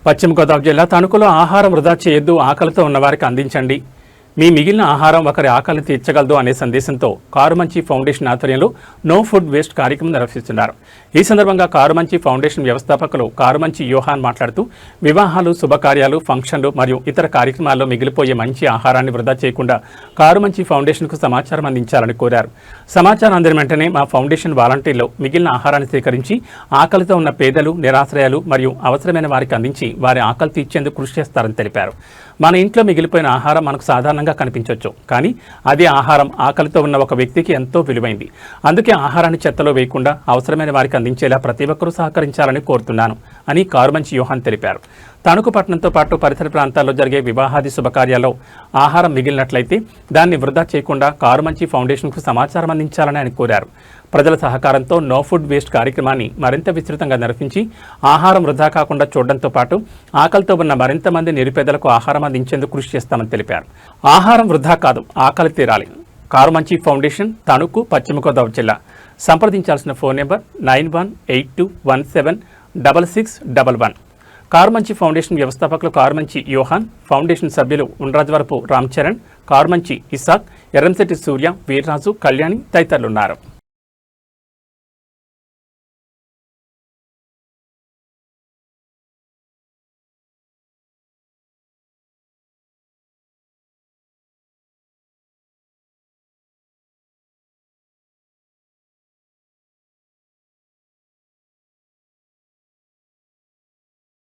పశ్చిమ గోదావరి జిల్లా తణుకులో ఆహారం వృధా చేయొద్దు, ఆకలితో ఉన్నవారికి అందించండి, మీ మిగిలిన ఆహారం ఒకరి ఆకలిని తీర్చగలదు అనే సందేశంతో కారుమంచి ఫౌండేషన్ ఆధ్వర్యంలో నో ఫుడ్ వేస్ట్ కార్యక్రమం నిర్వహిస్తున్నారు. ఈ సందర్భంగా కారుమంచి ఫౌండేషన్ వ్యవస్థాపకులు కారుమంచి యోహాన్ మాట్లాడుతూ వివాహాలు, శుభకార్యాలు, ఫంక్షన్లు మరియు ఇతర కార్యక్రమాల్లో మిగిలిపోయే మంచి ఆహారాన్ని వృధా చేయకుండా కారుమంచి ఫౌండేషన్కు సమాచారం అందించాలని కోరారు. సమాచారం అందిన వెంటనే మా ఫౌండేషన్ వాలంటీర్లు మిగిలిన ఆహారాన్ని సేకరించి ఆకలితో ఉన్న పేదలు, నిరాశ్రయాలు మరియు అవసరమైన వారికి అందించి వారి ఆకలి తీర్చేందుకు కృషి చేస్తారని తెలిపారు. మన ఇంట్లో మిగిలిపోయిన ఆహారం మనకు సాధారణంగా కనిపించవచ్చు, కానీ అదే ఆహారం ఆకలితో ఉన్న ఒక వ్యక్తికి ఎంతో విలువైంది. అందుకే ఆహారాన్ని చెత్తలో వేయకుండా అవసరమైన వారికి అందించేలా ప్రతి ఒక్కరూ సహకరించాలని కోరుతున్నాను అని కారుమంచి యోహాన్ తెలిపారు. తణుకు పట్టణంతో పాటు పరిసర ప్రాంతాల్లో జరిగే వివాహాది శుభకార్యాల్లో ఆహారం మిగిలినట్లయితే దాన్ని వృధా చేయకుండా కారుమంచి ఫౌండేషన్కు సమాచారం అందించాలని ఆయన కోరారు. ప్రజల సహకారంతో నో ఫుడ్ వేస్ట్ కార్యక్రమాన్ని మరింత విస్తృతంగా నిర్వహించి ఆహారం వృధా కాకుండా చూడడంతో పాటు ఆకలితో ఉన్న మరింత మంది నిరుపేదలకు ఆహారం అందించేందుకు కృషి చేస్తామని తెలిపారు. ఆహారం వృధా కాదు, ఆకలి తీరాలి. కారుమంచి ఫౌండేషన్, తణుకు, పశ్చిమ గోదావరి జిల్లా. సంప్రదించాల్సిన ఫోన్ నెంబర్ 9182176611. కారుమంచి ఫౌండేషన్ వ్యవస్థాపకులు కారుమంచి యోహాన్, ఫౌండేషన్ సభ్యులు ఉండ్రాజవరపు రామ్ చరణ్, కారుమంచి ఇసాక్, ఎర్రంశెట్టి సూర్య, వీర్రాజు, కళ్యాణి తదితరులున్నారు.